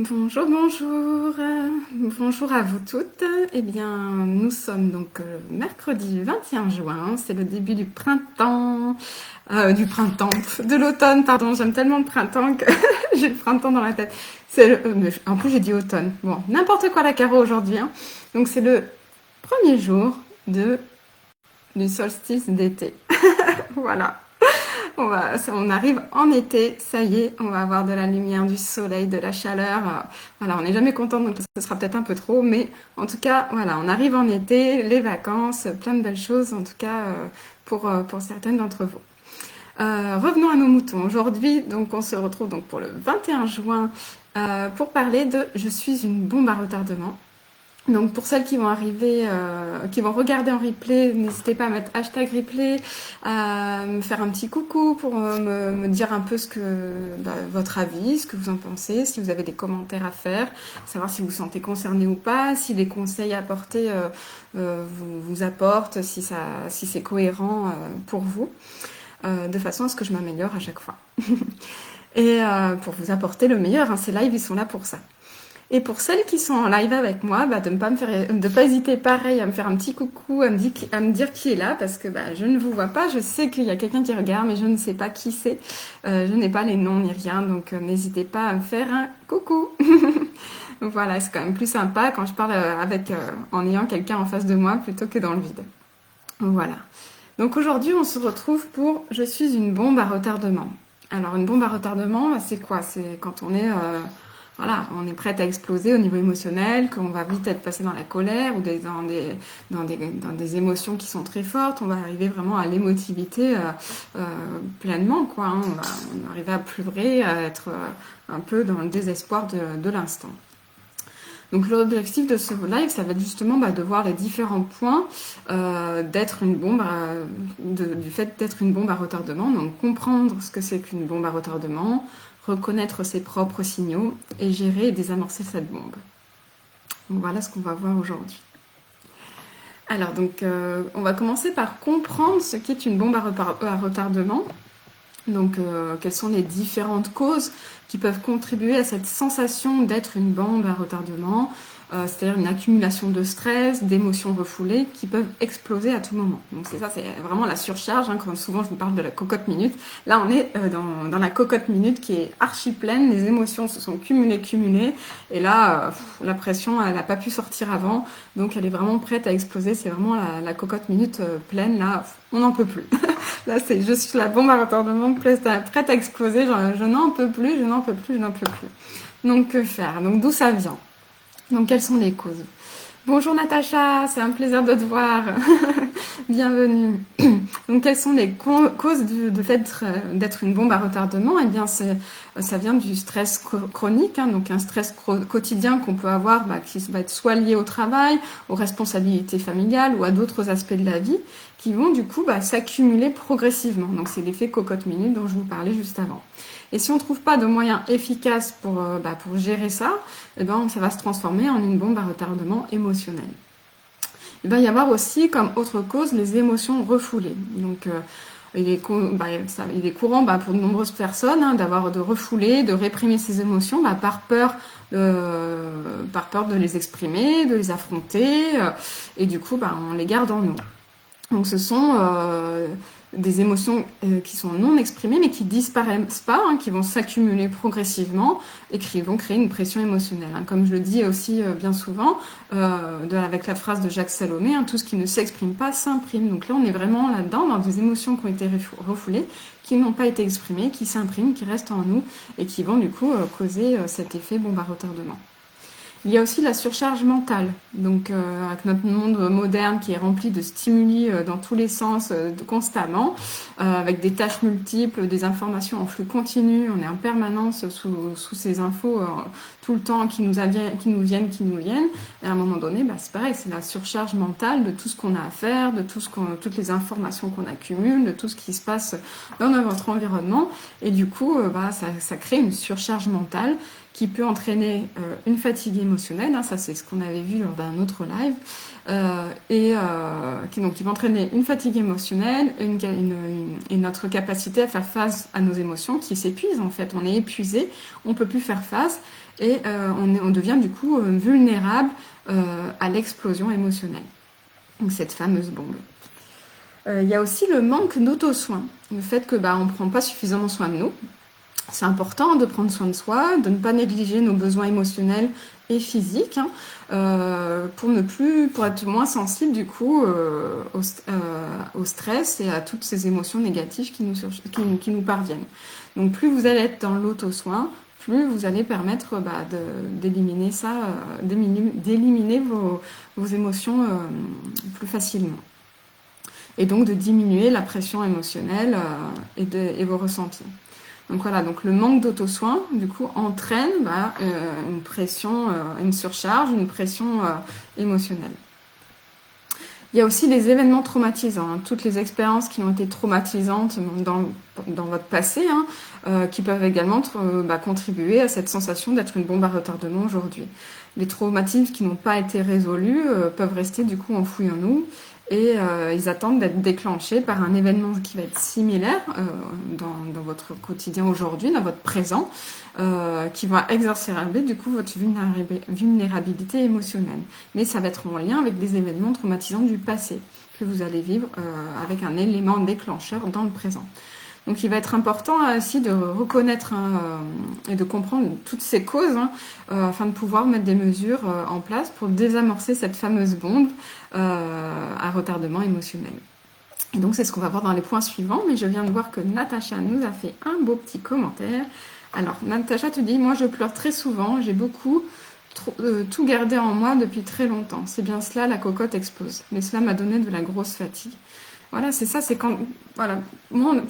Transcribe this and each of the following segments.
Bonjour, bonjour, bonjour à vous toutes. Eh bien, nous sommes donc mercredi 21 juin, c'est le début du printemps, de l'automne, pardon, j'aime tellement le printemps que j'ai le printemps dans la tête. En plus, j'ai dit automne. Bon, n'importe quoi la Caro aujourd'hui, hein. Donc, c'est le premier jour du solstice d'été. Voilà. On arrive en été, ça y est, on va avoir de la lumière, du soleil, de la chaleur. Voilà, on n'est jamais content, donc ce sera peut-être un peu trop, mais en tout cas, voilà, on arrive en été, les vacances, plein de belles choses, en tout cas pour certaines d'entre vous. Revenons à nos moutons. Aujourd'hui, donc, on se retrouve donc pour le 21 juin pour parler de Je suis une bombe à retardement. Donc pour celles qui vont arriver, qui vont regarder en replay, n'hésitez pas à mettre hashtag replay, à me faire un petit coucou pour me dire un peu votre avis, ce que vous en pensez, si vous avez des commentaires à faire, savoir si vous vous sentez concerné ou pas, si les conseils apportés vous apportent, si c'est cohérent pour vous, de façon à ce que je m'améliore à chaque fois. Et pour vous apporter le meilleur, hein, ces lives, ils sont là pour ça. Et pour celles qui sont en live avec moi, de pas hésiter pareil à me faire un petit coucou, à me dire qui est là, parce que je ne vous vois pas. Je sais qu'il y a quelqu'un qui regarde, mais je ne sais pas qui c'est. Je n'ai pas les noms ni rien, donc n'hésitez pas à me faire un coucou. Donc voilà, c'est quand même plus sympa quand je parle en ayant quelqu'un en face de moi plutôt que dans le vide. Voilà. Donc aujourd'hui, on se retrouve pour Je suis une bombe à retardement. Alors une bombe à retardement, c'est quoi? C'est quand on est on est prête à exploser au niveau émotionnel, qu'on va vite être passé dans la colère ou dans des émotions qui sont très fortes. On va arriver vraiment à l'émotivité pleinement, quoi, hein. On va arriver à pleurer, à être un peu dans le désespoir de l'instant. Donc l'objectif de ce live, ça va être justement de voir les différents points d'être une bombe, du fait d'être une bombe à retardement. Donc comprendre ce que c'est qu'une bombe à retardement, reconnaître ses propres signaux et gérer et désamorcer cette bombe. Donc voilà ce qu'on va voir aujourd'hui. Alors donc on va commencer par comprendre ce qu'est une bombe à retardement. Donc quelles sont les différentes causes qui peuvent contribuer à cette sensation d'être une bombe à retardement, c'est-à-dire une accumulation de stress, d'émotions refoulées qui peuvent exploser à tout moment. Donc c'est vraiment la surcharge, hein, quand souvent je vous parle de la cocotte minute. Là on est dans la cocotte minute qui est archi pleine, les émotions se sont cumulées, et là la pression elle n'a pas pu sortir avant, donc elle est vraiment prête à exploser, c'est vraiment la cocotte minute pleine, là on n'en peut plus. Là, je suis la bombe à retardement prête à exploser. Genre, je n'en peux plus. Donc, que faire? Donc, d'où ça vient? Donc, quelles sont les causes? Bonjour Natacha, c'est un plaisir de te voir. Bienvenue. Donc, quelles sont les causes du fait d'être une bombe à retardement? Eh bien, ça vient du stress chronique, hein, donc un stress quotidien qu'on peut avoir, qui va être soit lié au travail, aux responsabilités familiales ou à d'autres aspects de la vie, qui vont du coup s'accumuler progressivement. Donc, c'est l'effet cocotte minute dont je vous parlais juste avant. Et si on ne trouve pas de moyens efficaces pour gérer ça, eh ben, ça va se transformer en une bombe à retardement émotionnel. Il va y avoir aussi comme autre cause les émotions refoulées. Donc il est courant pour de nombreuses personnes de refouler, de réprimer ces émotions par peur de les exprimer, de les affronter, et du coup on les garde en nous. Donc ce sont des émotions qui sont non exprimées mais qui disparaissent pas, hein, qui vont s'accumuler progressivement et qui vont créer une pression émotionnelle. Hein. Comme je le dis aussi bien souvent, avec la phrase de Jacques Salomé, hein, tout ce qui ne s'exprime pas s'imprime. Donc là on est vraiment là-dedans, dans des émotions qui ont été refoulées, qui n'ont pas été exprimées, qui s'impriment, qui restent en nous et qui vont du coup causer cet effet bombe à retardement. Il y a aussi la surcharge mentale, donc avec notre monde moderne qui est rempli de stimuli dans tous les sens constamment, avec des tâches multiples, des informations en flux continu, on est en permanence sous ces infos tout le temps qui nous viennent. Et à un moment donné, c'est pareil, c'est la surcharge mentale de tout ce qu'on a à faire, de toutes les informations qu'on accumule, de tout ce qui se passe dans notre environnement. Et du coup, ça crée une surcharge mentale qui peut entraîner une fatigue émotionnelle, hein, ça c'est ce qu'on avait vu lors d'un autre live, qui va entraîner une fatigue émotionnelle et notre capacité à faire face à nos émotions qui s'épuise en fait, on est épuisé, on peut plus faire face, et on devient du coup vulnérable à l'explosion émotionnelle. Donc cette fameuse bombe. Il y a aussi le manque d'auto-soin, le fait que on ne prend pas suffisamment soin de nous. C'est important de prendre soin de soi, de ne pas négliger nos besoins émotionnels et physiques, pour être moins sensible du coup au stress et à toutes ces émotions négatives qui nous parviennent. Donc plus vous allez être dans l'auto-soin, plus vous allez permettre d'éliminer ça, d'éliminer vos émotions plus facilement. Et donc de diminuer la pression émotionnelle et vos ressentis. Donc voilà, donc le manque d'auto-soin, du coup, entraîne une pression, une surcharge, une pression émotionnelle. Il y a aussi les événements traumatisants, toutes les expériences qui ont été traumatisantes dans votre passé, qui peuvent également contribuer à cette sensation d'être une bombe à retardement aujourd'hui. Les traumatismes qui n'ont pas été résolus peuvent rester du coup enfouis en nous, et ils attendent d'être déclenchés par un événement qui va être similaire dans votre quotidien aujourd'hui, dans votre présent, qui va exacerber du coup votre vulnérabilité émotionnelle. Mais ça va être en lien avec des événements traumatisants du passé que vous allez vivre avec un élément déclencheur dans le présent. Donc il va être important aussi de reconnaître et de comprendre toutes ces causes afin de pouvoir mettre des mesures en place pour désamorcer cette fameuse bombe à retardement émotionnel. Et donc c'est ce qu'on va voir dans les points suivants, mais je viens de voir que Natacha nous a fait un beau petit commentaire. Alors Natacha te dit, moi je pleure très souvent, j'ai beaucoup tout gardé en moi depuis très longtemps. C'est bien cela, la cocotte explose. Mais cela m'a donné de la grosse fatigue. Voilà, c'est ça, c'est quand, voilà,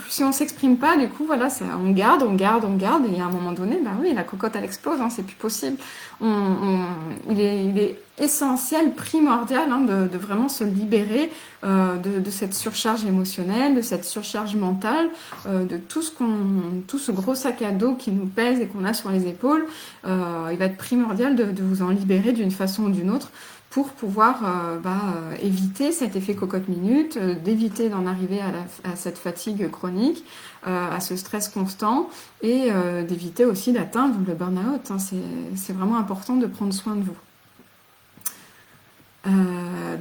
si on s'exprime pas, du coup, voilà, on garde, et à un moment donné, oui, la cocotte, elle explose, c'est plus possible. Il est essentiel, primordial, de vraiment se libérer de cette surcharge émotionnelle, de cette surcharge mentale, de tout ce gros sac à dos qui nous pèse et qu'on a sur les épaules. Il va être primordial de vous en libérer d'une façon ou d'une autre, pour pouvoir éviter cet effet cocotte-minute, d'éviter d'en arriver à cette fatigue chronique, à ce stress constant, et d'éviter aussi d'atteindre le burn-out. C'est vraiment important de prendre soin de vous.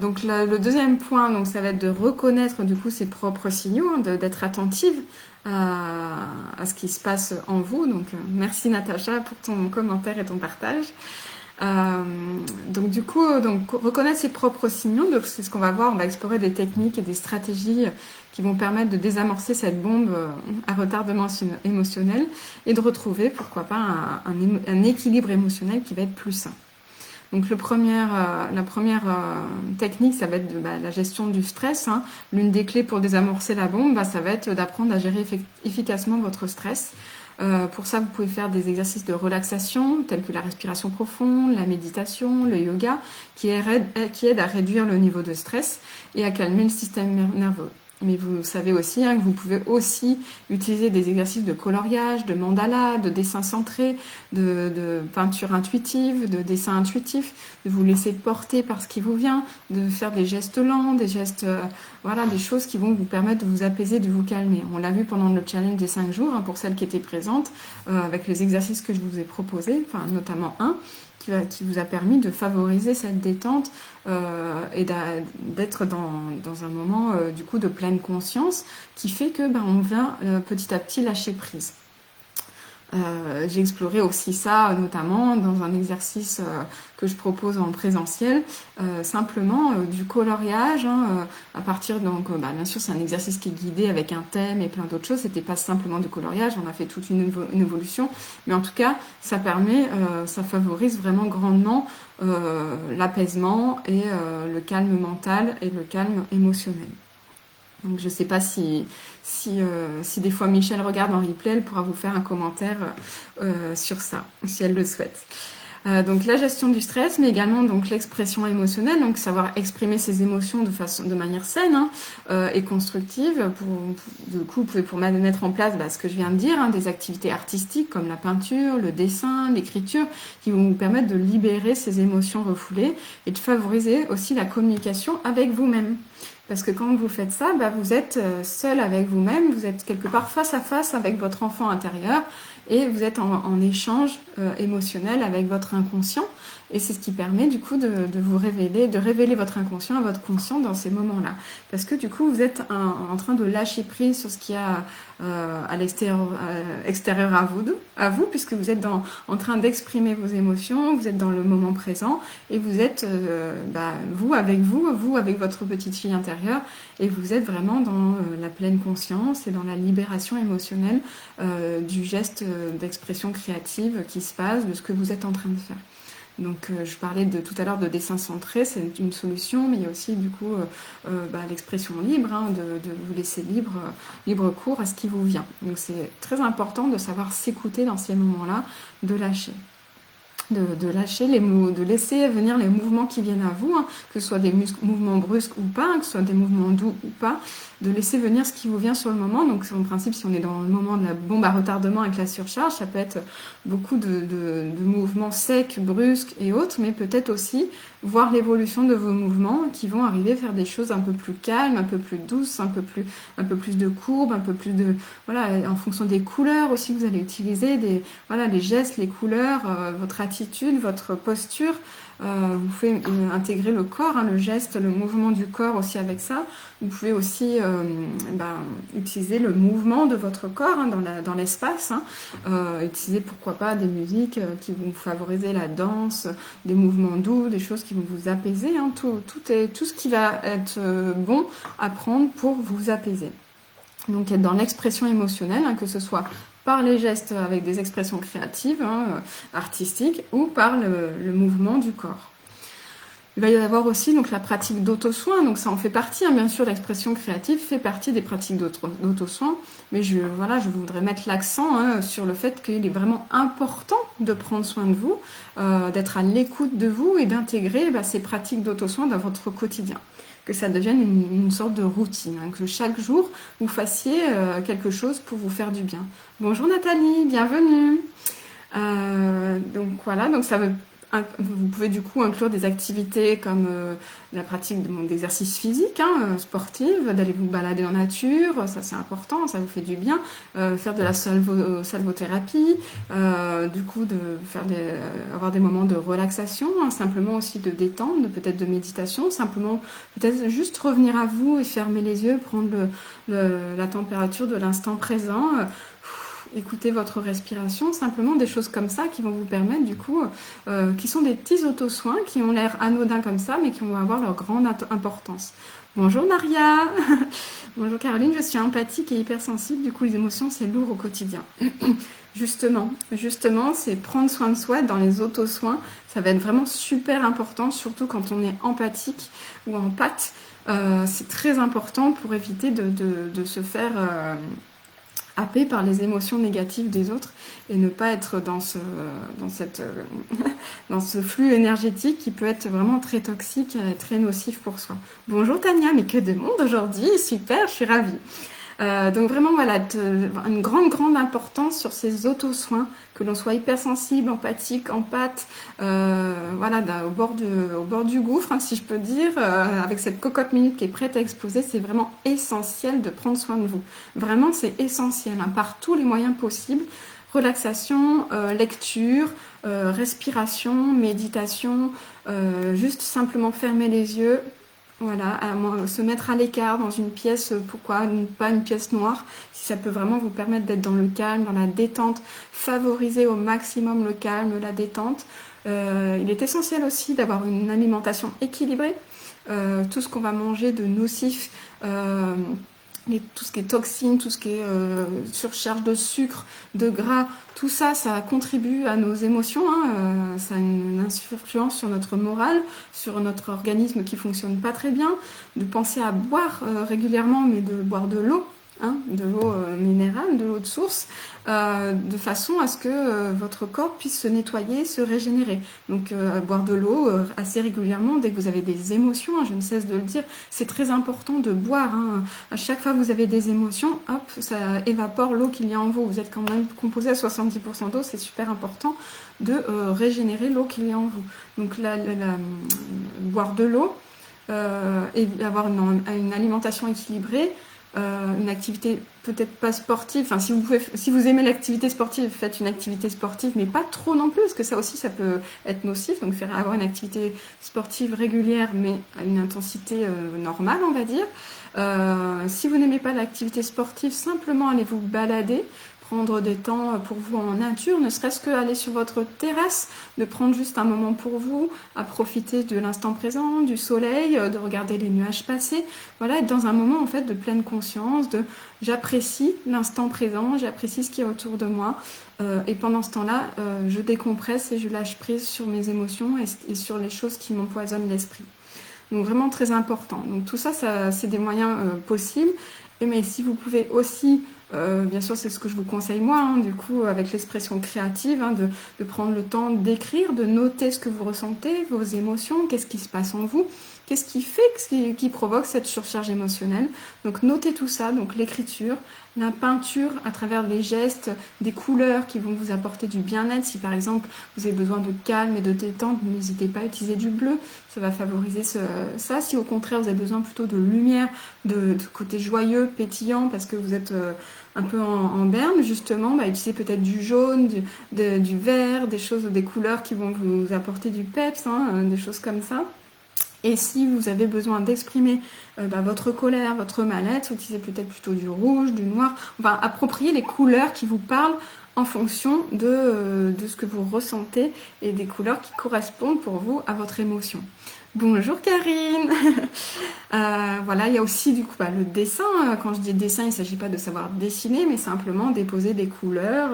Donc le deuxième point, donc, ça va être de reconnaître du coup ses propres signaux, d'être attentive à ce qui se passe en vous. Donc merci Natacha pour ton commentaire et ton partage. Donc du coup, reconnaître ses propres signaux, donc c'est ce qu'on va voir. On va explorer des techniques et des stratégies qui vont permettre de désamorcer cette bombe à retardement émotionnel et de retrouver, pourquoi pas, un équilibre émotionnel qui va être plus sain. Donc la première technique, ça va être la gestion du stress. L'une des clés pour désamorcer la bombe, ça va être d'apprendre à gérer efficacement votre stress. Pour ça, vous pouvez faire des exercices de relaxation, tels que la respiration profonde, la méditation, le yoga, qui aident à réduire le niveau de stress et à calmer le système nerveux. Mais vous savez aussi que vous pouvez aussi utiliser des exercices de coloriage, de mandala, de dessin centré, de peinture intuitive, de dessin intuitif, de vous laisser porter par ce qui vous vient, de faire des gestes lents, des gestes, des choses qui vont vous permettre de vous apaiser, de vous calmer. On l'a vu pendant le challenge des 5 jours, pour celles qui étaient présentes, avec les exercices que je vous ai proposés, notamment un, qui vous a permis de favoriser cette détente et d'être dans un moment du coup de pleine conscience qui fait que on vient petit à petit lâcher prise. J'ai exploré aussi ça notamment dans un exercice que je propose en présentiel, simplement du coloriage à partir bien sûr c'est un exercice qui est guidé avec un thème et plein d'autres choses, c'était pas simplement du coloriage, on a fait toute une évolution, mais en tout cas ça favorise vraiment grandement l'apaisement et le calme mental et le calme émotionnel. Donc je ne sais pas si des fois Michel regarde en replay, elle pourra vous faire un commentaire sur ça, si elle le souhaite. Donc la gestion du stress, mais également donc l'expression émotionnelle, donc savoir exprimer ses émotions de manière saine et constructive. Du coup, vous pouvez pour mettre en place ce que je viens de dire, des activités artistiques comme la peinture, le dessin, l'écriture, qui vont vous permettre de libérer ces émotions refoulées et de favoriser aussi la communication avec vous-même. Parce que quand vous faites ça, vous êtes seul avec vous-même, vous êtes quelque part face à face avec votre enfant intérieur et vous êtes en échange émotionnel avec votre inconscient. Et c'est ce qui permet du coup de vous révéler, de révéler votre inconscient à votre conscient dans ces moments-là. Parce que du coup, vous êtes en train de lâcher prise sur ce qu'il y a à l'extérieur extérieur à vous, puisque vous êtes en train d'exprimer vos émotions, vous êtes dans le moment présent, et vous êtes vous avec votre petite fille intérieure, et vous êtes vraiment dans la pleine conscience et dans la libération émotionnelle du geste d'expression créative qui se passe, de ce que vous êtes en train de faire. Donc je parlais tout à l'heure de dessin centré, c'est une solution, mais il y a aussi du coup l'expression libre, de vous laisser libre cours à ce qui vous vient. Donc c'est très important de savoir s'écouter dans ces moments-là, de lâcher. De lâcher les mots, de laisser venir les mouvements qui viennent à vous, que ce soit des mouvements brusques ou pas, que ce soit des mouvements doux ou pas, de laisser venir ce qui vous vient sur le moment. Donc en principe, si on est dans le moment de la bombe à retardement avec la surcharge, ça peut être beaucoup de mouvements secs, brusques et autres, mais peut-être aussi voir l'évolution de vos mouvements qui vont arriver à faire des choses un peu plus calmes, un peu plus douces, un peu plus de courbes, un peu plus de en fonction des couleurs aussi que vous allez utiliser, les gestes, les couleurs, votre attitude, votre posture. Vous pouvez intégrer le corps, le geste, le mouvement du corps aussi avec ça. Vous pouvez aussi utiliser le mouvement de votre corps dans l'espace. Utiliser pourquoi pas des musiques qui vont favoriser la danse, des mouvements doux, des choses qui vont vous apaiser. Tout ce qui va être bon à prendre pour vous apaiser. Donc être dans l'expression émotionnelle, que ce soit par les gestes avec des expressions créatives, artistiques, ou par le mouvement du corps. Il va y avoir aussi donc la pratique d'auto-soin, donc ça en fait partie, bien sûr, l'expression créative fait partie des pratiques d'auto-soin, mais je voudrais mettre l'accent sur le fait qu'il est vraiment important de prendre soin de vous, d'être à l'écoute de vous et d'intégrer ces pratiques d'auto-soin dans votre quotidien. Que ça devienne une sorte de routine, que chaque jour vous fassiez quelque chose pour vous faire du bien. Bonjour Nathalie, bienvenue. Donc voilà, donc vous pouvez du coup inclure des activités comme la pratique d'exercices physiques, sportifs, d'aller vous balader en nature, ça c'est important, ça vous fait du bien, faire de la salvothérapie, du coup avoir des moments de relaxation, simplement aussi de détente, peut-être de méditation, simplement peut-être juste revenir à vous et fermer les yeux, prendre la température de l'instant présent, écoutez votre respiration, simplement des choses comme ça qui vont vous permettre du coup, qui sont des petits auto-soins qui ont l'air anodins comme ça, mais qui vont avoir leur grande importance. Bonjour Maria. Bonjour Caroline, je suis empathique et hypersensible, du coup les émotions c'est lourd au quotidien. Justement, c'est prendre soin de soi dans les auto-soins, ça va être vraiment super important, surtout quand on est empathique ou empathe, c'est très important pour éviter de se faire happé par les émotions négatives des autres et ne pas être dans ce flux énergétique qui peut être vraiment très toxique et très nocif pour soi. Bonjour Tania, mais que de monde aujourd'hui, super, je suis ravie. Donc vraiment une grande importance sur ces auto-soins, que l'on soit hypersensible, empathique, empathe, au bord du gouffre, si je peux dire, avec cette cocotte minute qui est prête à exploser, c'est vraiment essentiel de prendre soin de vous. Vraiment, c'est essentiel, par tous les moyens possibles. Relaxation, lecture, respiration, méditation, juste simplement fermer les yeux. Voilà, se mettre à l'écart dans une pièce, pourquoi pas une pièce noire, si ça peut vraiment vous permettre d'être dans le calme, dans la détente, favoriser au maximum le calme, la détente. Il est essentiel aussi d'avoir une alimentation équilibrée. Tout ce qu'on va manger de nocif, tout ce qui est toxines, tout ce qui est surcharge de sucre, de gras, tout ça, ça contribue à nos émotions, ça a une influence sur notre morale, sur notre organisme qui fonctionne pas très bien, de penser à boire régulièrement, mais de boire de l'eau, de l'eau minérale, de l'eau de source, de façon à ce que votre corps puisse se nettoyer, se régénérer. Donc boire de l'eau assez régulièrement dès que vous avez des émotions, je ne cesse de le dire, c'est très important de boire. À chaque fois que vous avez des émotions, hop, ça évapore l'eau qu'il y a en vous. Vous êtes quand même composé à 70% d'eau, c'est super important de régénérer l'eau qu'il y a en vous. Donc boire de l'eau, et avoir une alimentation équilibrée, une activité peut-être pas sportive. Enfin, si vous aimez l'activité sportive, faites une activité sportive, mais pas trop non plus, parce que ça aussi, ça peut être nocif. Donc, avoir une activité sportive régulière, mais à une intensité normale, on va dire. Si vous n'aimez pas l'activité sportive, simplement allez vous balader, prendre des temps pour vous en nature, ne serait-ce qu'aller sur votre terrasse, de prendre juste un moment pour vous, à profiter de l'instant présent, du soleil, de regarder les nuages passer. Voilà, être dans un moment en fait de pleine conscience, de j'apprécie l'instant présent, j'apprécie ce qui est autour de moi, et pendant ce temps-là, je décompresse et je lâche prise sur mes émotions et sur les choses qui m'empoisonnent l'esprit. Donc vraiment très important. Donc tout ça, c'est des moyens possibles. Mais si vous pouvez aussi, bien sûr c'est ce que je vous conseille moi, hein, du coup avec l'expression créative, hein, de prendre le temps d'écrire, de noter ce que vous ressentez, vos émotions, qu'est-ce qui se passe en vous, qu'est-ce qui fait, qui provoque cette surcharge émotionnelle. Donc notez tout ça, donc l'écriture, la peinture à travers les gestes, des couleurs qui vont vous apporter du bien-être. Si par exemple vous avez besoin de calme et de détente, n'hésitez pas à utiliser du bleu, ça va favoriser ça. Si au contraire vous avez besoin plutôt de lumière, de côté joyeux, pétillant, parce que vous êtes un peu en berne, justement, utilisez peut-être du jaune, du vert, des couleurs qui vont vous apporter du peps, hein, des choses comme ça. Et si vous avez besoin d'exprimer votre colère, votre mal-être, utilisez peut-être plutôt du rouge, du noir. Enfin, appropriez les couleurs qui vous parlent en fonction de ce que vous ressentez et des couleurs qui correspondent pour vous à votre émotion. Bonjour Karine. Voilà, il y a aussi du coup le dessin. Quand je dis dessin, il ne s'agit pas de savoir dessiner, mais simplement déposer des couleurs,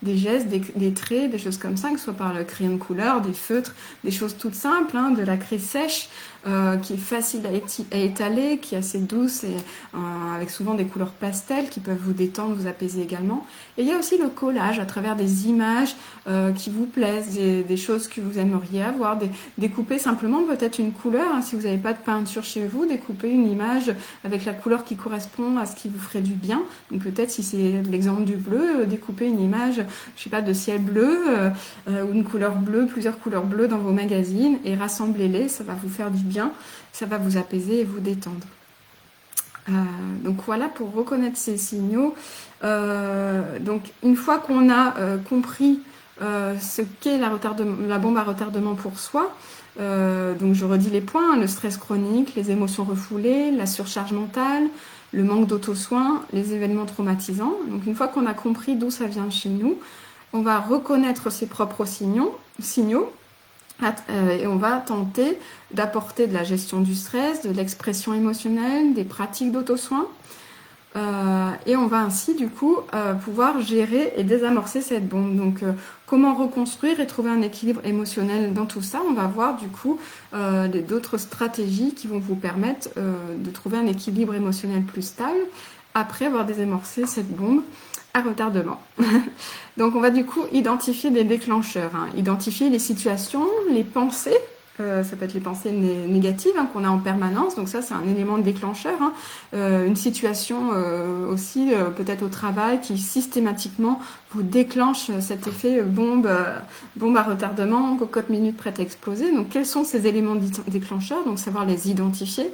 des gestes, des traits, des choses comme ça, que ce soit par le crayon de couleur, des feutres, des choses toutes simples, hein, de la craie sèche, qui est facile à étaler, qui est assez douce et avec souvent des couleurs pastel qui peuvent vous détendre, vous apaiser également. Et il y a aussi le collage à travers des images qui vous plaisent, des choses que vous aimeriez avoir, découper simplement peut-être une couleur, hein, si vous n'avez pas de peinture chez vous, découper une image avec la couleur qui correspond à ce qui vous ferait du bien. Donc peut-être si c'est l'exemple du bleu, découper une image, je sais pas, de ciel bleu ou une couleur bleue, plusieurs couleurs bleues dans vos magazines et rassemblez-les, ça va vous faire du bien, ça va vous apaiser et vous détendre. Donc voilà pour reconnaître ces signaux. Donc une fois qu'on a compris ce qu'est la bombe à retardement pour soi, donc je redis les points, le stress chronique, les émotions refoulées, la surcharge mentale, le manque d'auto-soin, les événements traumatisants. Donc une fois qu'on a compris d'où ça vient chez nous, on va reconnaître ses propres signaux et on va tenter d'apporter de la gestion du stress, de l'expression émotionnelle, des pratiques d'auto-soin. Et on va ainsi du coup pouvoir gérer et désamorcer cette bombe. Donc comment reconstruire et trouver un équilibre émotionnel dans tout ça, on va voir du coup d'autres stratégies qui vont vous permettre de trouver un équilibre émotionnel plus stable après avoir désamorcé cette bombe à retardement. Donc on va du coup identifier des déclencheurs, hein, identifier les situations, les pensées. Ça peut être les pensées négatives qu'on a en permanence, donc ça c'est un élément de déclencheur. Hein. Une situation aussi peut-être au travail qui systématiquement vous déclenche cet effet bombe à retardement, cocotte minute prête à exploser. Donc quels sont ces éléments déclencheurs? Donc savoir les identifier,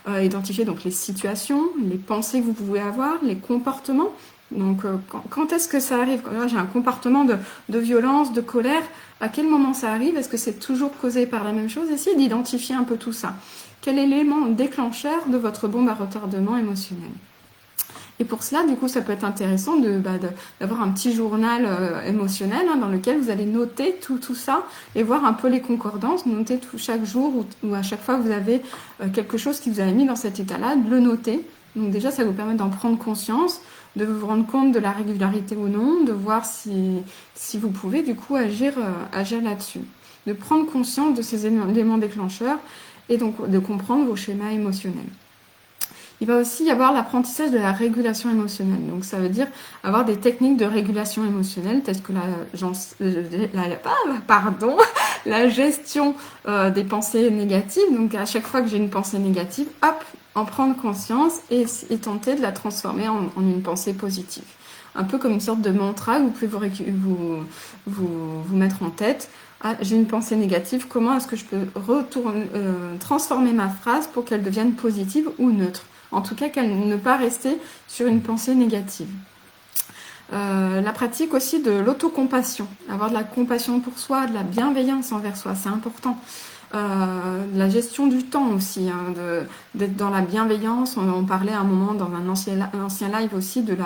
identifier donc les situations, les pensées que vous pouvez avoir, les comportements. Donc quand est-ce que ça arrive? Quand j'ai un comportement de violence, de colère, à quel moment ça arrive? Est-ce que c'est toujours causé par la même chose? Essayez d'identifier un peu tout ça. Quel est l'élément déclencheur de votre bombe à retardement émotionnel? Et pour cela, du coup, ça peut être intéressant d'avoir un petit journal émotionnel dans lequel vous allez noter tout ça et voir un peu les concordances, noter chaque jour ou à chaque fois que vous avez quelque chose qui vous a mis dans cet état-là, de le noter. Donc déjà, ça vous permet d'en prendre conscience, de vous rendre compte de la régularité ou non, de voir si vous pouvez du coup agir là-dessus. De prendre conscience de ces éléments déclencheurs et donc de comprendre vos schémas émotionnels. Il va aussi y avoir l'apprentissage de la régulation émotionnelle. Donc ça veut dire avoir des techniques de régulation émotionnelle telles que la gestion des pensées négatives. Donc à chaque fois que j'ai une pensée négative, hop, en prendre conscience et tenter de la transformer en une pensée positive. un peu comme une sorte de mantra que vous pouvez vous mettre en tête. Ah, j'ai une pensée négative, comment est-ce que je peux transformer ma phrase pour qu'elle devienne positive ou neutre? En tout cas, qu'elle ne pas rester sur une pensée négative. La pratique aussi de l'autocompassion, avoir de la compassion pour soi, de la bienveillance envers soi, c'est important. La gestion du temps aussi, hein, d'être dans la bienveillance. On parlait à un moment dans un ancien live aussi de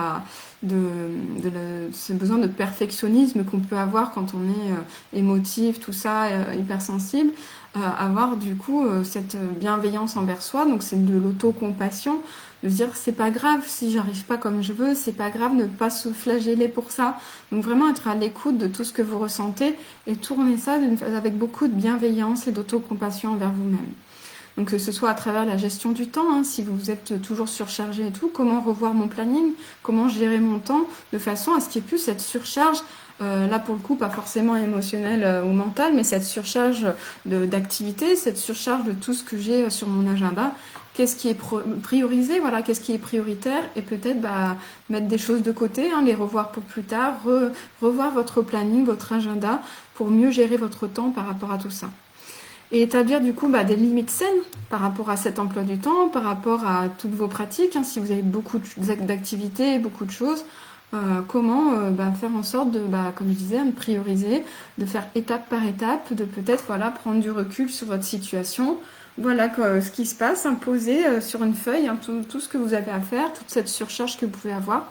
ce besoin de perfectionnisme qu'on peut avoir quand on est émotif, tout ça, hypersensible. Avoir du coup cette bienveillance envers soi, donc c'est de l'autocompassion, de se dire c'est pas grave si j'arrive pas comme je veux, c'est pas grave, ne pas se flageller pour ça. Donc vraiment être à l'écoute de tout ce que vous ressentez et tourner ça avec beaucoup de bienveillance et d'autocompassion envers vous-même. Donc que ce soit à travers la gestion du temps, hein, si vous êtes toujours surchargé et tout, comment revoir mon planning, comment gérer mon temps de façon à ce qu'il n'y ait plus cette surcharge, là pour le coup pas forcément émotionnelle ou mentale, mais cette surcharge d'activité, cette surcharge de tout ce que j'ai sur mon agenda. Qu'est-ce qui est priorisé, voilà, qu'est-ce qui est prioritaire, et peut-être mettre des choses de côté, hein, les revoir pour plus tard, revoir votre planning, votre agenda, pour mieux gérer votre temps par rapport à tout ça. Et établir du coup des limites saines par rapport à cet emploi du temps, par rapport à toutes vos pratiques, hein, si vous avez beaucoup d'activités, beaucoup de choses, comment faire en sorte de, comme je disais, de prioriser, de faire étape par étape, de peut-être prendre du recul sur votre situation. Voilà ce qui se passe, poser sur une feuille tout ce que vous avez à faire, toute cette surcharge que vous pouvez avoir,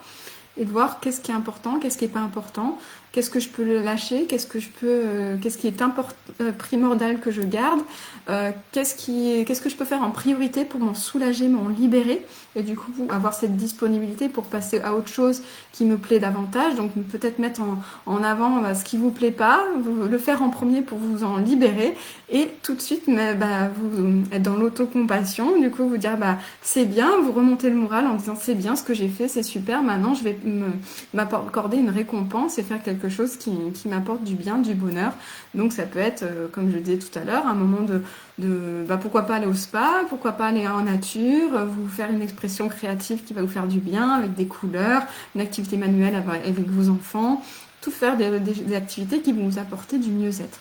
et de voir qu'est-ce qui est important, qu'est-ce qui n'est pas important, qu'est-ce que je peux lâcher, qu'est-ce qui est primordial que je garde, qu'est-ce que je peux faire en priorité pour m'en soulager, m'en libérer, et du coup avoir cette disponibilité pour passer à autre chose qui me plaît davantage. Donc peut-être mettre en avant ce qui vous plaît pas, le faire en premier pour vous en libérer, et tout de suite vous être dans l'autocompassion, du coup vous dire c'est bien, vous remontez le moral en disant c'est bien ce que j'ai fait, c'est super, maintenant je vais m'accorder une récompense et faire quelque chose qui m'apporte du bien, du bonheur. Donc ça peut être, comme je le disais tout à l'heure, un moment pourquoi pas aller au spa, pourquoi pas aller en nature, vous faire une expression créative qui va vous faire du bien, avec des couleurs, une activité manuelle avec vos enfants, tout faire des activités qui vont vous apporter du mieux-être.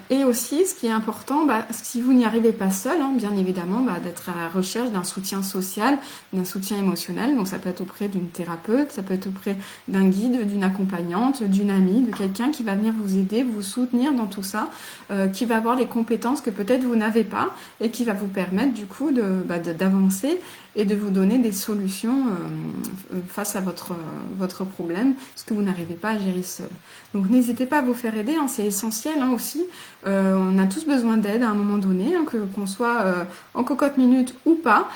Et aussi, ce qui est important, si vous n'y arrivez pas seul, hein, bien évidemment, d'être à la recherche d'un soutien social, d'un soutien émotionnel. Donc ça peut être auprès d'une thérapeute, ça peut être auprès d'un guide, d'une accompagnante, d'une amie, de quelqu'un qui va venir vous aider, vous soutenir dans tout ça, qui va avoir les compétences que peut-être vous n'avez pas et qui va vous permettre du coup d'avancer et de vous donner des solutions face à votre problème, ce que vous n'arrivez pas à gérer seul. Donc n'hésitez pas à vous faire aider, hein, c'est essentiel aussi. On a tous besoin d'aide à un moment donné, hein, qu'on soit en cocotte minute ou pas.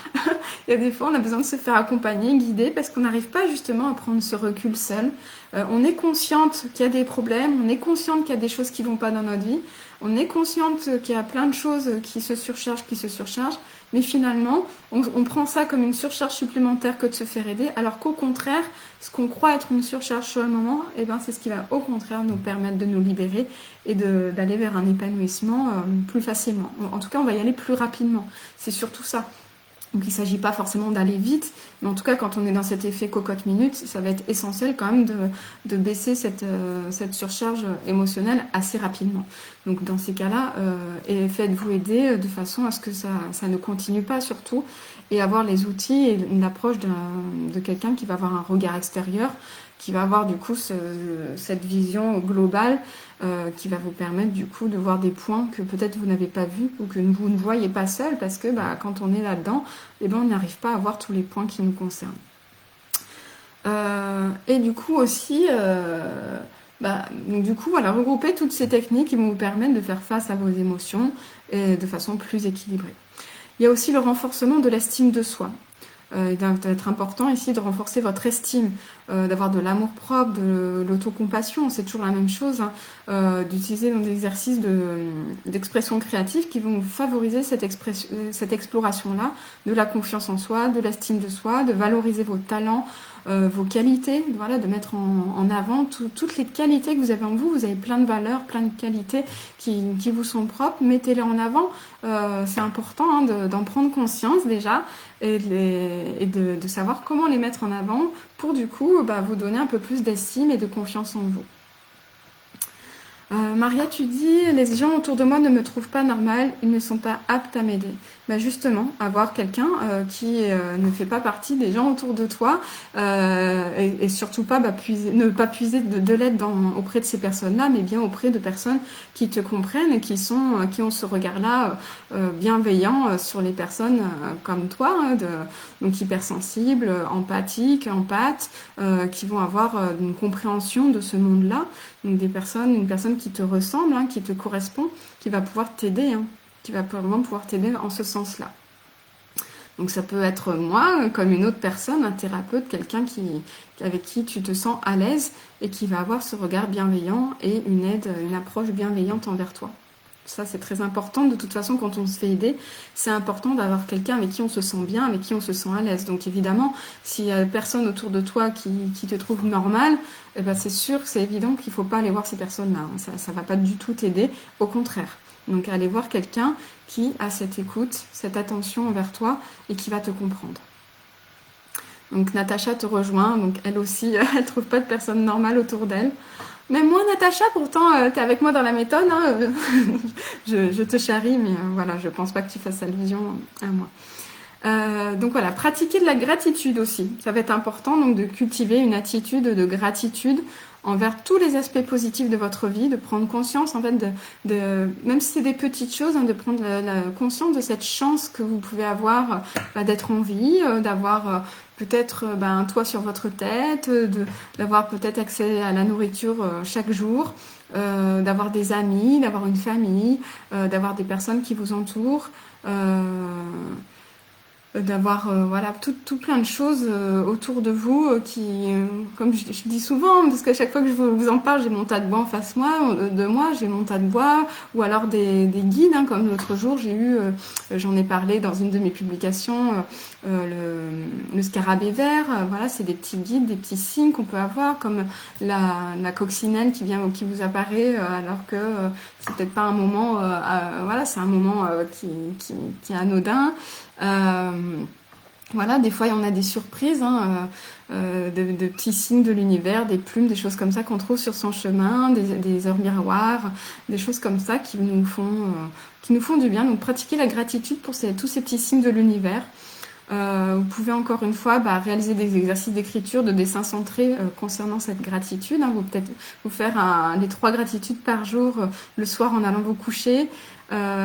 Il y a des fois, on a besoin de se faire accompagner, guider, parce qu'on n'arrive pas justement à prendre ce recul seul. On est consciente qu'il y a des problèmes, on est consciente qu'il y a des choses qui ne vont pas dans notre vie, on est consciente qu'il y a plein de choses qui se surchargent, mais finalement, on prend ça comme une surcharge supplémentaire que de se faire aider, alors qu'au contraire, ce qu'on croit être une surcharge sur le moment, c'est ce qui va au contraire nous permettre de nous libérer et d'aller vers un épanouissement plus facilement. En tout cas, on va y aller plus rapidement. C'est surtout ça. Donc il ne s'agit pas forcément d'aller vite, mais en tout cas quand on est dans cet effet cocotte minute, ça va être essentiel quand même de baisser cette surcharge émotionnelle assez rapidement. Donc dans ces cas-là, faites-vous aider de façon à ce que ça ne continue pas surtout, et avoir les outils et une approche de quelqu'un qui va avoir un regard extérieur, qui va avoir du coup cette vision globale qui va vous permettre du coup de voir des points que peut-être vous n'avez pas vus ou que vous ne voyez pas seul, parce que quand on est là-dedans, on n'arrive pas à voir tous les points qui nous concernent. Et du coup aussi, regrouper toutes ces techniques qui vont vous permettre de faire face à vos émotions et de façon plus équilibrée. Il y a aussi le renforcement de l'estime de soi. Il va être important ici de renforcer votre estime, d'avoir de l'amour-propre, de l'autocompassion, c'est toujours la même chose, hein, d'utiliser des exercices d'expression créative qui vont favoriser cette exploration-là, de la confiance en soi, de l'estime de soi, de valoriser vos talents, vos qualités, voilà, de mettre en avant toutes les qualités que vous avez en vous. Vous avez plein de valeurs, plein de qualités qui vous sont propres. Mettez-les en avant. C'est important hein, d'en prendre conscience déjà et de savoir comment les mettre en avant pour du coup vous donner un peu plus d'estime et de confiance en vous. Maria, tu dis, les gens autour de moi ne me trouvent pas normale, ils ne sont pas aptes à m'aider. Justement, avoir quelqu'un qui ne fait pas partie des gens autour de toi et surtout pas ne pas puiser de l'aide auprès de ces personnes-là, mais bien auprès de personnes qui te comprennent et qui ont ce regard-là bienveillant sur les personnes comme toi, hein, donc hypersensibles, empathiques, empathes, qui vont avoir une compréhension de ce monde-là. Donc une personne qui te ressemble, hein, qui te correspond, qui va pouvoir t'aider, hein, qui va vraiment pouvoir t'aider en ce sens-là. Donc ça peut être moi, comme une autre personne, un thérapeute, quelqu'un avec qui tu te sens à l'aise et qui va avoir ce regard bienveillant et une aide, une approche bienveillante envers toi. Ça, c'est très important. De toute façon, quand on se fait aider, c'est important d'avoir quelqu'un avec qui on se sent bien, avec qui on se sent à l'aise. Donc évidemment, s'il y a personne autour de toi qui te trouve normal, c'est sûr, c'est évident qu'il ne faut pas aller voir ces personnes-là. Ça ne va pas du tout t'aider, au contraire. Donc aller voir quelqu'un qui a cette écoute, cette attention envers toi et qui va te comprendre. Donc Natacha te rejoint, donc elle aussi, elle ne trouve pas de personne normale autour d'elle. Même moi, Natacha, pourtant, tu es avec moi dans la méthode. Hein, je te charrie, mais voilà, je pense pas que tu fasses allusion à moi. Donc voilà, pratiquer de la gratitude aussi. Ça va être important donc de cultiver une attitude de gratitude envers tous les aspects positifs de votre vie, de prendre conscience en fait même si c'est des petites choses, hein, de prendre la conscience de cette chance que vous pouvez avoir d'être en vie, d'avoir peut-être un toit sur votre tête, d'avoir peut-être accès à la nourriture chaque jour, d'avoir des amis, d'avoir une famille, d'avoir des personnes qui vous entourent, d'avoir voilà tout plein de choses autour de vous qui comme je dis souvent, parce qu'à chaque fois que je vous en parle, j'ai mon tas de bois en face de moi, j'ai mon tas de bois, ou alors des guides, hein, comme l'autre jour j'ai eu j'en ai parlé dans une de mes publications, le scarabée vert, voilà, c'est des petits guides, des petits signes qu'on peut avoir, comme la coccinelle qui vous apparaît alors que c'est peut-être pas un moment voilà, c'est un moment qui est anodin. Voilà, des fois on a des surprises, hein, de petits signes de l'univers, des plumes, des choses comme ça qu'on trouve sur son chemin, des heures miroirs, des choses comme ça qui nous font du bien. Donc pratiquer la gratitude pour tous ces petits signes de l'univers. Vous pouvez encore une fois réaliser des exercices d'écriture, de dessin centré concernant cette gratitude. Hein. Vous peut-être vous faire les 3 gratitudes par jour le soir en allant vous coucher.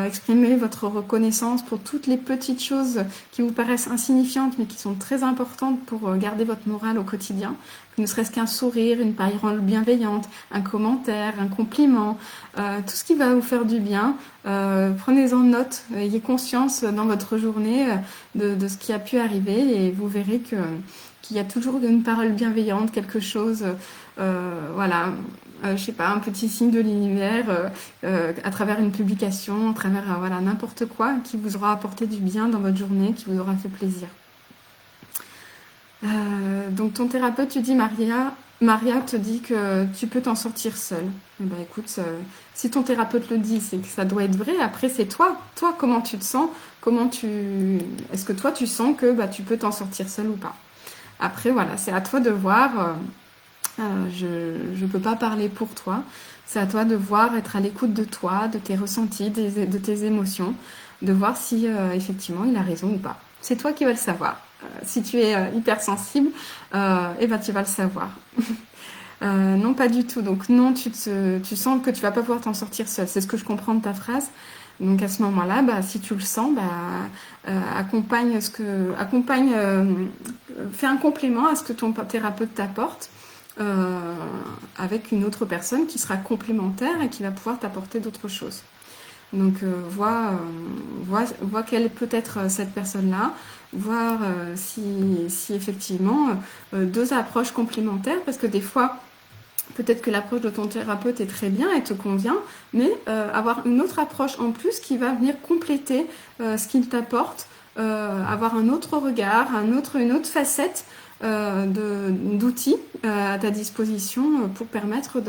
Exprimer votre reconnaissance pour toutes les petites choses qui vous paraissent insignifiantes mais qui sont très importantes pour garder votre morale au quotidien. Ne serait-ce qu'un sourire, une parole bienveillante, un commentaire, un compliment, tout ce qui va vous faire du bien. Prenez-en note, ayez conscience dans votre journée de ce qui a pu arriver et vous verrez qu'il y a toujours une parole bienveillante, quelque chose, voilà, je sais pas, un petit signe de l'univers à travers une publication, à travers voilà, n'importe quoi qui vous aura apporté du bien dans votre journée, qui vous aura fait plaisir. Donc ton thérapeute, tu dis Maria te dit que tu peux t'en sortir seule. Écoute, si ton thérapeute le dit, c'est que ça doit être vrai. Après, c'est toi comment tu te sens, est-ce que toi tu sens que tu peux t'en sortir seule ou pas. Après voilà, c'est à toi de voir. Je peux pas parler pour toi. C'est à toi de voir, être à l'écoute de toi, de tes ressentis, de tes émotions, de voir si effectivement il a raison ou pas. C'est toi qui vas le savoir. Si tu es hypersensible, tu vas le savoir. Non, pas du tout. Donc non, tu sens que tu vas pas pouvoir t'en sortir seule. C'est ce que je comprends de ta phrase. Donc à ce moment-là, si tu le sens, fais un complément à ce que ton thérapeute t'apporte. Avec une autre personne qui sera complémentaire et qui va pouvoir t'apporter d'autres choses. Donc vois quelle peut être cette personne-là, voir si effectivement 2 approches complémentaires, parce que des fois peut-être que l'approche de ton thérapeute est très bien et te convient, mais avoir une autre approche en plus qui va venir compléter ce qu'il t'apporte avoir un autre regard, une autre facette d'outils à ta disposition pour permettre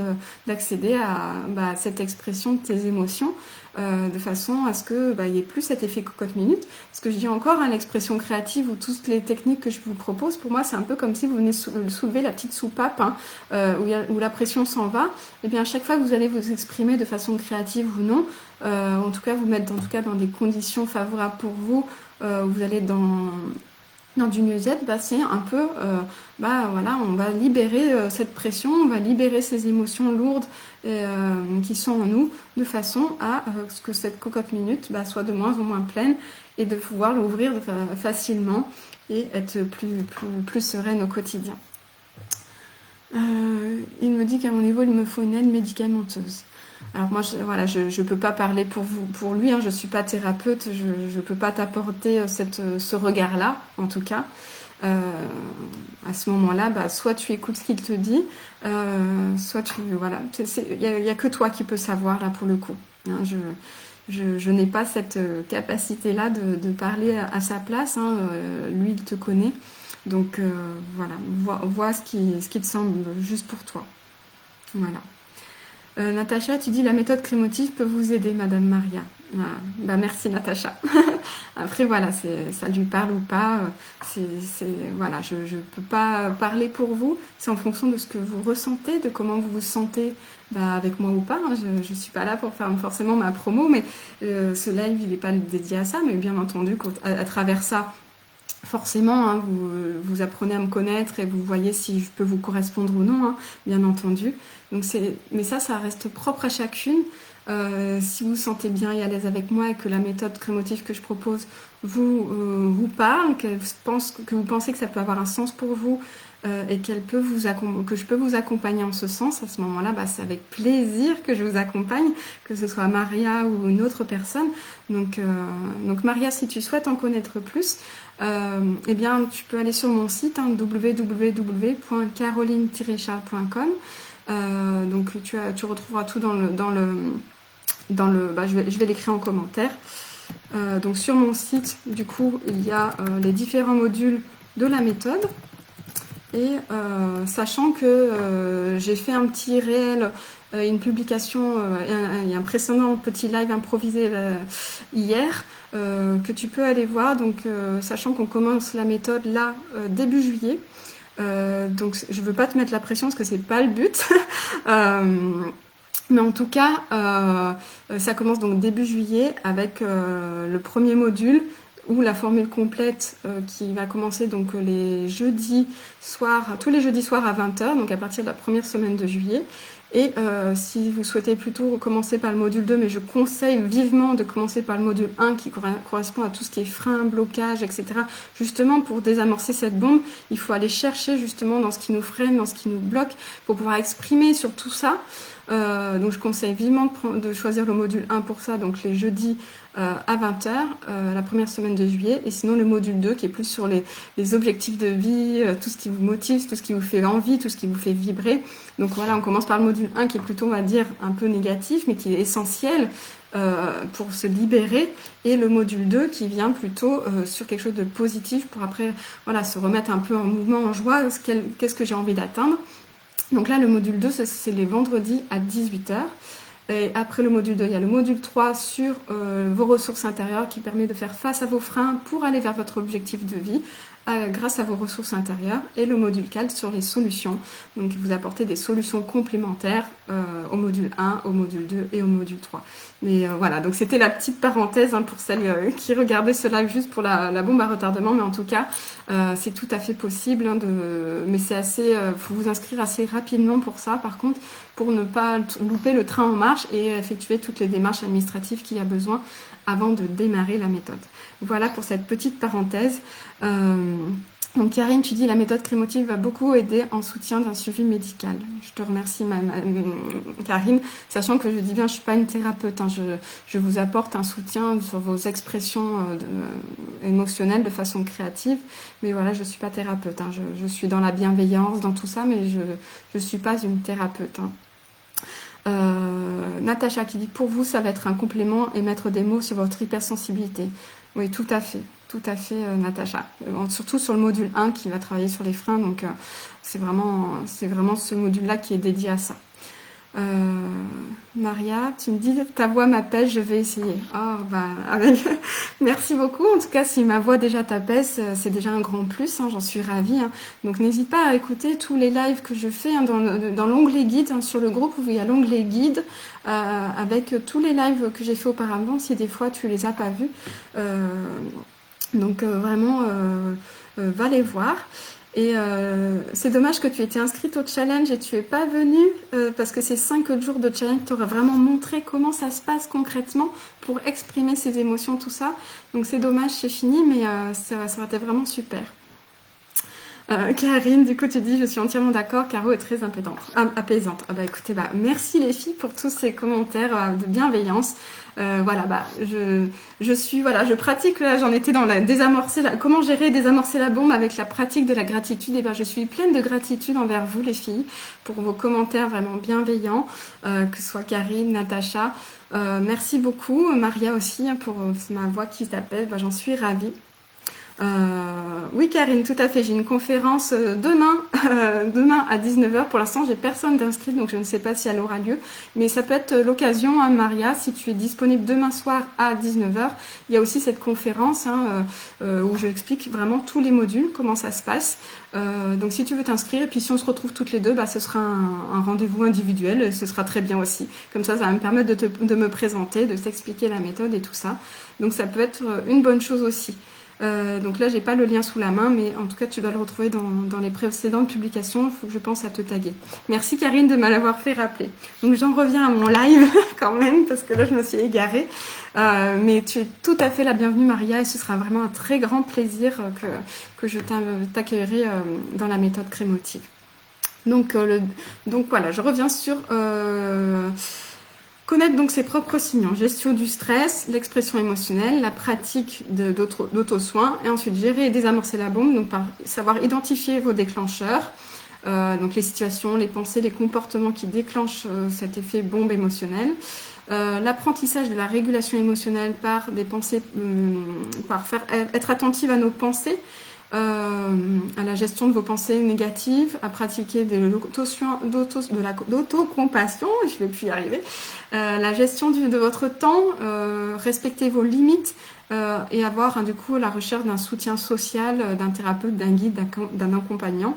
d'accéder à cette expression de tes émotions de façon à ce que il y ait plus cet effet cocotte minute. Parce que je dis encore, hein, l'expression créative ou toutes les techniques que je vous propose, pour moi c'est un peu comme si vous venez soulever la petite soupape hein, où la pression s'en va. Et bien à chaque fois que vous allez vous exprimer de façon créative ou non, en tout cas vous mettre dans des conditions favorables pour vous, vous allez dans du mieux-être, c'est un peu, voilà, on va libérer cette pression, on va libérer ces émotions lourdes qui sont en nous, de façon à ce que cette cocotte minute soit de moins en moins pleine et de pouvoir l'ouvrir facilement et être plus sereine au quotidien. Il me dit qu'à mon niveau, il me faut une aide médicamenteuse. Alors moi, je peux pas parler pour lui, hein, je suis pas thérapeute, je peux pas t'apporter ce regard-là, en tout cas. À ce moment-là, soit tu écoutes ce qu'il te dit, soit il y a que toi qui peux savoir là pour le coup. Hein, je n'ai pas cette capacité-là de parler à sa place. Hein, lui, il te connaît, donc voilà, vois ce qui te semble juste pour toi. Voilà. Natacha, tu dis la méthode crémotive peut vous aider, Madame Maria. Merci Natacha. Après voilà, ça lui parle ou pas. Voilà, je peux pas parler pour vous. C'est en fonction de ce que vous ressentez, de comment vous vous sentez avec moi ou pas. Hein. Je suis pas là pour faire forcément ma promo, mais ce live il n'est pas dédié à ça. Mais bien entendu, à travers ça, forcément, hein, vous apprenez à me connaître et vous voyez si je peux vous correspondre ou non, hein, bien entendu. Donc mais ça reste propre à chacune. Si vous vous sentez bien et à l'aise avec moi et que la méthode crémotive que je propose vous parle, que vous pensez que ça peut avoir un sens pour vous et que je peux vous accompagner en ce sens, à ce moment-là, c'est avec plaisir que je vous accompagne, que ce soit Maria ou une autre personne. Donc Maria, si tu souhaites en connaître plus, eh bien, tu peux aller sur mon site hein, www.caroline-charles.com. Donc tu retrouveras tout dans le je vais l'écrire en commentaire. Donc sur mon site, du coup, il y a les différents modules de la méthode. Et sachant que j'ai fait un petit réel, une publication, un précédent petit live improvisé hier, que tu peux aller voir. Donc sachant qu'on commence la méthode là, début juillet. Donc je veux pas te mettre la pression parce que c'est pas le but. Mais en tout cas, ça commence donc début juillet avec le premier module ou la formule complète qui va commencer donc tous les jeudis soirs à 20h, donc à partir de la première semaine de juillet. Et si vous souhaitez plutôt commencer par le module 2, mais je conseille vivement de commencer par le module 1 qui correspond à tout ce qui est frein, blocage, etc. Justement, pour désamorcer cette bombe, il faut aller chercher justement dans ce qui nous freine, dans ce qui nous bloque, pour pouvoir exprimer sur tout ça. Donc je conseille vivement de choisir le module 1 pour ça, donc les jeudis à 20h, la première semaine de juillet, et sinon le module 2 qui est plus sur les objectifs de vie, tout ce qui vous motive, tout ce qui vous fait envie, tout ce qui vous fait vibrer. Donc voilà, on commence par le module 1 qui est plutôt, on va dire, un peu négatif, mais qui est essentiel pour se libérer, et le module 2 qui vient plutôt sur quelque chose de positif pour après se remettre un peu en mouvement, en joie, qu'est-ce que j'ai envie d'atteindre. Donc là, le module 2, c'est les vendredis à 18h. Et après le module 2, il y a le module 3 sur vos ressources intérieures qui permet de faire face à vos freins pour aller vers votre objectif de vie grâce à vos ressources intérieures. Et le module 4 sur les solutions. Donc vous apportez des solutions complémentaires au module 1, au module 2 et au module 3. Mais voilà, donc c'était la petite parenthèse pour celles qui regardaient ce live juste pour la bombe à retardement. Mais en tout cas, c'est tout à fait possible. Mais c'est assez, faut vous inscrire assez rapidement pour ça. Par contre, pour ne pas louper le train en marche et effectuer toutes les démarches administratives qu'il y a besoin avant de démarrer la méthode. Voilà pour cette petite parenthèse. Donc Karine, tu dis la méthode crémotive va beaucoup aider en soutien d'un suivi médical. Je te remercie Karine, sachant que je dis bien, je suis pas une thérapeute, hein, je vous apporte un soutien sur vos expressions émotionnelles de façon créative, mais voilà, je suis pas thérapeute, hein, je suis dans la bienveillance, dans tout ça, mais je suis pas une thérapeute. Hein. Natacha qui dit pour vous ça va être un complément et mettre des mots sur votre hypersensibilité. Oui, tout à fait, tout à fait, Natacha. Surtout sur le module 1 qui va travailler sur les freins. Donc, c'est vraiment ce module-là qui est dédié à ça. Maria, tu me dis ta voix m'apaise, je vais essayer. Oh, merci beaucoup. En tout cas, si ma voix déjà t'apaise, c'est déjà un grand plus, hein, j'en suis ravie. Hein. Donc n'hésite pas à écouter tous les lives que je fais hein, dans l'onglet guide, hein, sur le groupe où il y a l'onglet guide, avec tous les lives que j'ai fait auparavant, si des fois tu les as pas vus. Donc vraiment, va les voir. Et c'est dommage que tu étais inscrite au challenge et tu es pas venue parce que ces 5 jours de challenge t'auraient vraiment montré comment ça se passe concrètement pour exprimer ses émotions, tout ça. Donc c'est dommage, c'est fini, mais ça aurait été vraiment super. Karine, du coup tu dis je suis entièrement d'accord, Caro est très apaisante. Ah bah écoutez, merci les filles pour tous ces commentaires de bienveillance. Je pratique là, j'en étais dans comment gérer et désamorcer la bombe avec la pratique de la gratitude. Et je suis pleine de gratitude envers vous les filles pour vos commentaires vraiment bienveillants, que ce soit Karine, Natacha. Merci beaucoup, Maria aussi pour ma voix qui t'appelle. J'en suis ravie. Oui Karine, tout à fait, j'ai une conférence demain à 19h. Pour l'instant j'ai personne d'inscrit, donc je ne sais pas si elle aura lieu, mais ça peut être l'occasion, hein, Maria, si tu es disponible demain soir à 19h. Il y a aussi cette conférence où je explique vraiment tous les modules, comment ça se passe. Donc si tu veux t'inscrire, et puis si on se retrouve toutes les deux, ce sera un rendez-vous individuel, et ce sera très bien aussi. Comme ça va me permettre de me présenter, de t'expliquer la méthode et tout ça. Donc ça peut être une bonne chose aussi. Donc là j'ai pas le lien sous la main, mais en tout cas tu vas le retrouver dans les précédentes publications. Il faut que je pense à te taguer. Merci Karine de me l'avoir fait rappeler. Donc j'en reviens à mon live quand même, parce que là je me suis égarée, mais tu es tout à fait la bienvenue Maria, et ce sera vraiment un très grand plaisir que je t'accueillerai dans la méthode crémotive. Donc voilà, je reviens sur connaître donc ses propres signaux, gestion du stress, l'expression émotionnelle, la pratique d'auto-soin, et ensuite gérer et désamorcer la bombe, donc par savoir identifier vos déclencheurs, donc les situations, les pensées, les comportements qui déclenchent cet effet bombe émotionnelle, l'apprentissage de la régulation émotionnelle par des pensées, être attentive à nos pensées, à la gestion de vos pensées négatives, à pratiquer de l'autocompassion, je ne vais plus y arriver, la gestion de votre temps, respecter vos limites et avoir du coup la recherche d'un soutien social, d'un thérapeute, d'un guide, d'un accompagnant.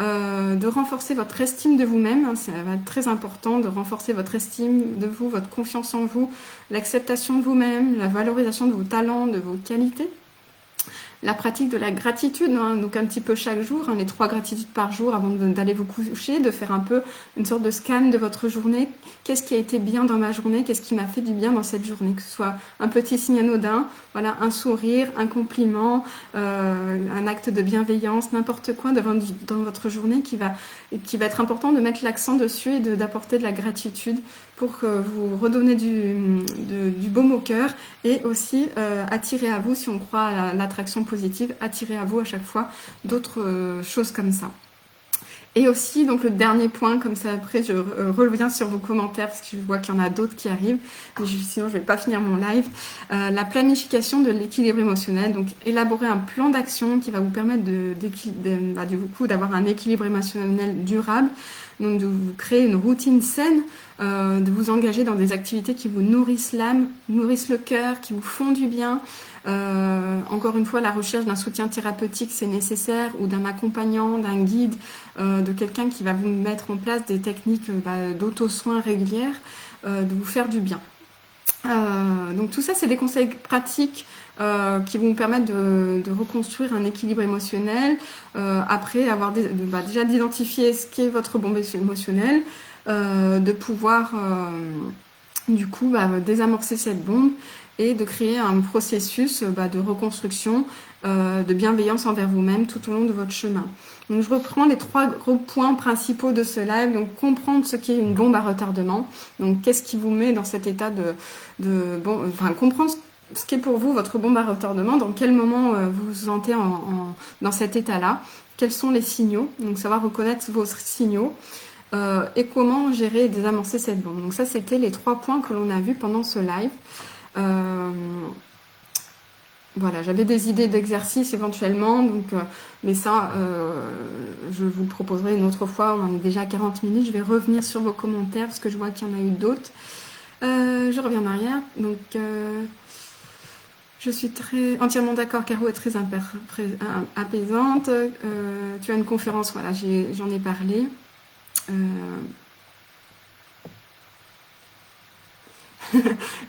De renforcer votre estime de vous-même, hein, ça va être très important de renforcer votre estime de vous, votre confiance en vous, l'acceptation de vous-même, la valorisation de vos talents, de vos qualités. La pratique de la gratitude, hein, donc un petit peu chaque jour, hein, les 3 gratitudes par jour avant d'aller vous coucher, de faire un peu une sorte de scan de votre journée. Qu'est-ce qui a été bien dans ma journée? Qu'est-ce qui m'a fait du bien dans cette journée? Que ce soit un petit signe anodin, voilà, un sourire, un compliment, un acte de bienveillance, n'importe quoi dans votre journée qui va être important de mettre l'accent dessus et d'apporter de la gratitude pour que vous redonnez du baume au cœur et aussi attirer à vous, si on croit à l'attraction positive, attirer à vous à chaque fois d'autres choses comme ça. Et aussi, donc le dernier point, comme ça après je reviens sur vos commentaires parce que je vois qu'il y en a d'autres qui arrivent, mais sinon je vais pas finir mon live. La planification de l'équilibre émotionnel, donc élaborer un plan d'action qui va vous permettre d'avoir un équilibre émotionnel durable, donc de vous créer une routine saine, de vous engager dans des activités qui vous nourrissent l'âme, nourrissent le cœur, qui vous font du bien. Encore une fois, la recherche d'un soutien thérapeutique, c'est nécessaire, ou d'un accompagnant, d'un guide, de quelqu'un qui va vous mettre en place des techniques d'auto-soin régulières, de vous faire du bien. Donc tout ça, c'est des conseils pratiques qui vont vous permettre de reconstruire un équilibre émotionnel, après avoir déjà d'identifier ce qu'est votre bombe émotionnelle, de pouvoir du coup désamorcer cette bombe et de créer un processus de reconstruction, de bienveillance envers vous-même tout au long de votre chemin. Donc je reprends les 3 gros points principaux de ce live. Donc comprendre ce qu'est une bombe à retardement. Donc qu'est-ce qui vous met dans cet état comprendre ce qu'est pour vous votre bombe à retardement, dans quel moment vous vous sentez dans cet état-là, quels sont les signaux, donc savoir reconnaître vos signaux, et comment gérer et désamorcer cette bombe. Donc ça, c'était les 3 points que l'on a vus pendant ce live. voilà, j'avais des idées d'exercices éventuellement, donc, mais ça, je vous le proposerai une autre fois. On en est déjà à 40 minutes. Je vais revenir sur vos commentaires parce que je vois qu'il y en a eu d'autres. Je reviens en arrière. Donc, je suis entièrement d'accord. Caro est très apaisante. Tu as une conférence, voilà, j'en ai parlé.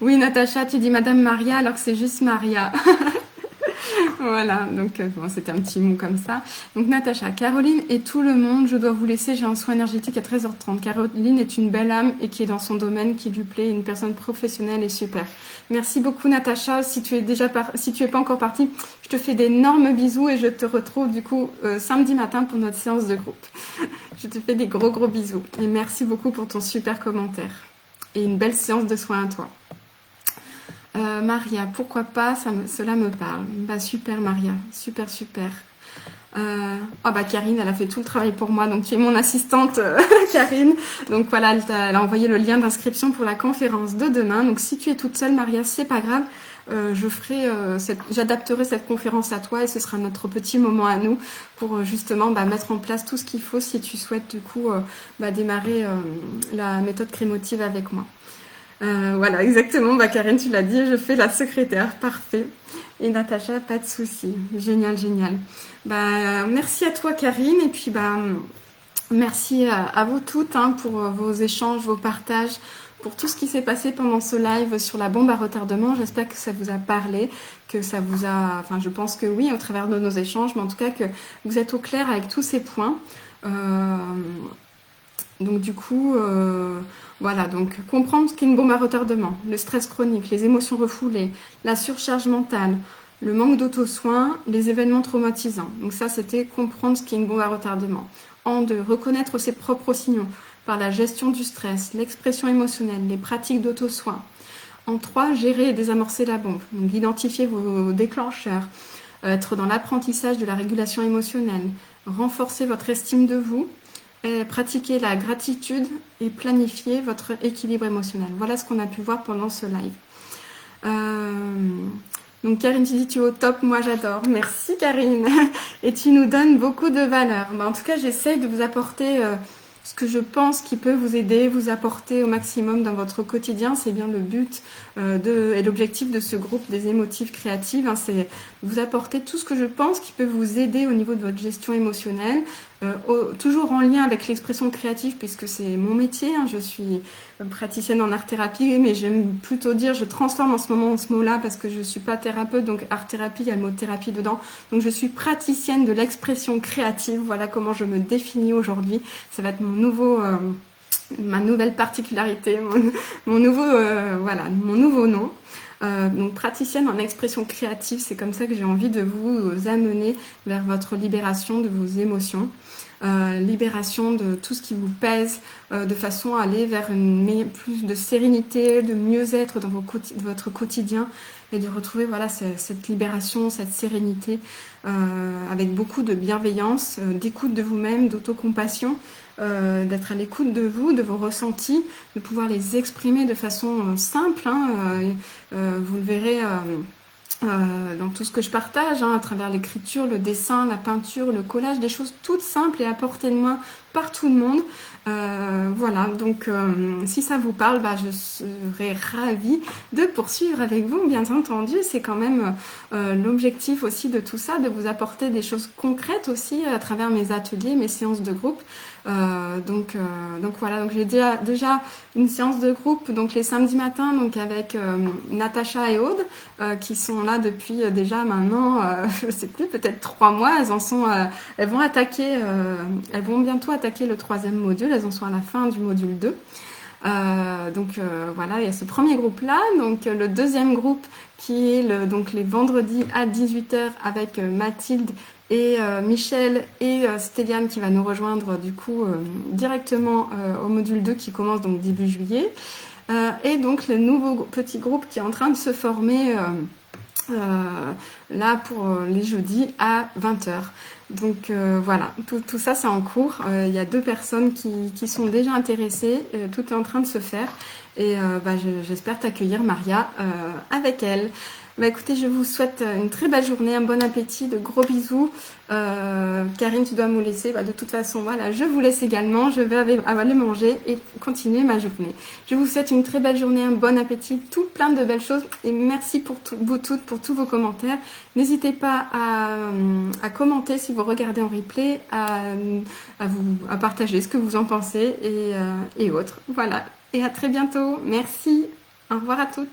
Oui, Natacha, tu dis Madame Maria alors que c'est juste Maria. Voilà, donc bon, c'était un petit mot comme ça. Donc Natacha, Caroline et tout le monde, je dois vous laisser, j'ai un soin énergétique à 13h30. Caroline est une belle âme et qui est dans son domaine, qui lui plaît, une personne professionnelle et super. Merci beaucoup Natacha, si tu es pas encore partie, je te fais d'énormes bisous et je te retrouve du coup samedi matin pour notre séance de groupe. Je te fais des gros bisous et merci beaucoup pour ton super commentaire et une belle séance de soins à toi. Maria, pourquoi pas, cela me parle. Bah super Maria, super. Bah Karine, elle a fait tout le travail pour moi, donc tu es mon assistante Karine. Donc voilà, elle a envoyé le lien d'inscription pour la conférence de demain. Donc si tu es toute seule Maria, c'est pas grave. J'adapterai cette conférence à toi et ce sera notre petit moment à nous pour justement mettre en place tout ce qu'il faut si tu souhaites du coup démarrer la méthode crémotive avec moi. Voilà, exactement. Karine, tu l'as dit, je fais la secrétaire. Parfait. Et Natacha, pas de souci. Génial. Merci à toi, Karine. Et puis, merci à vous toutes pour vos échanges, vos partages, pour tout ce qui s'est passé pendant ce live sur la bombe à retardement. J'espère que ça vous a parlé, que ça vous a... Enfin, je pense que oui, au travers de nos échanges, mais en tout cas que vous êtes au clair avec tous ces points. Donc du coup, voilà, donc comprendre ce qu'est une bombe à retardement, le stress chronique, les émotions refoulées, la surcharge mentale, le manque d'auto-soin, les événements traumatisants. Donc ça, c'était comprendre ce qu'est une bombe à retardement. En 2, reconnaître ses propres signaux par la gestion du stress, l'expression émotionnelle, les pratiques d'auto-soin. En 3, gérer et désamorcer la bombe. Donc identifier vos déclencheurs, être dans l'apprentissage de la régulation émotionnelle, renforcer votre estime de vous, pratiquer la gratitude et planifier votre équilibre émotionnel. Voilà ce qu'on a pu voir pendant ce live. Donc Karine, tu dis tu es au top, moi j'adore. Merci Karine. Et tu nous donnes beaucoup de valeur. En tout cas, j'essaye de vous apporter ce que je pense qui peut vous aider, vous apporter au maximum dans votre quotidien. C'est bien le but et l'objectif de ce groupe des émotives créatives. C'est vous apporter tout ce que je pense qui peut vous aider au niveau de votre gestion émotionnelle. Toujours en lien avec l'expression créative puisque c'est mon métier. Je suis praticienne en art-thérapie, mais j'aime plutôt dire, je transforme en ce moment ce mot-là parce que je suis pas thérapeute, donc art-thérapie, il y a le mot thérapie dedans. Donc je suis praticienne de l'expression créative. Voilà comment je me définis aujourd'hui. Ça va être ma nouvelle particularité, mon nouveau nom. Donc praticienne en expression créative, c'est comme ça que j'ai envie de vous amener vers votre libération de vos émotions, libération de tout ce qui vous pèse, de façon à aller vers plus de sérénité, de mieux-être dans votre quotidien et de retrouver cette libération, cette sérénité avec beaucoup de bienveillance, d'écoute de vous-même, d'autocompassion, d'être à l'écoute de vous, de vos ressentis, de pouvoir les exprimer de façon simple. Vous le verrez dans tout ce que je partage, à travers l'écriture, le dessin, la peinture, le collage, des choses toutes simples et à portée de main par tout le monde. Voilà, donc si ça vous parle, je serais ravie de poursuivre avec vous, bien entendu. C'est quand même l'objectif aussi de tout ça, de vous apporter des choses concrètes aussi à travers mes ateliers, mes séances de groupe. Donc voilà, donc j'ai déjà une séance de groupe donc les samedis matins donc avec Natacha et Aude qui sont là depuis déjà maintenant je sais plus, peut-être 3 mois. Elles vont bientôt attaquer le 3e module, elles en sont à la fin du module 2. Voilà, il y a ce premier groupe là, donc le deuxième groupe qui est donc les vendredis à 18h avec Mathilde et Michel et Stéliane qui va nous rejoindre du coup directement au module 2 qui commence donc début juillet, et donc le nouveau petit groupe qui est en train de se former là pour les jeudis à 20h. Donc voilà, tout ça c'est en cours. Il y a 2 personnes qui sont déjà intéressées, tout est en train de se faire et j'espère t'accueillir Maria avec elle. Bah écoutez, je vous souhaite une très belle journée, un bon appétit, de gros bisous. Karine, tu dois me laisser. Bah, de toute façon, voilà, je vous laisse également. Je vais aller manger et continuer ma journée. Je vous souhaite une très belle journée, un bon appétit, tout plein de belles choses. Et merci pour vous toutes, pour tous vos commentaires. N'hésitez pas à commenter si vous regardez en replay, à partager ce que vous en pensez et autres. Voilà. Et à très bientôt. Merci. Au revoir à toutes.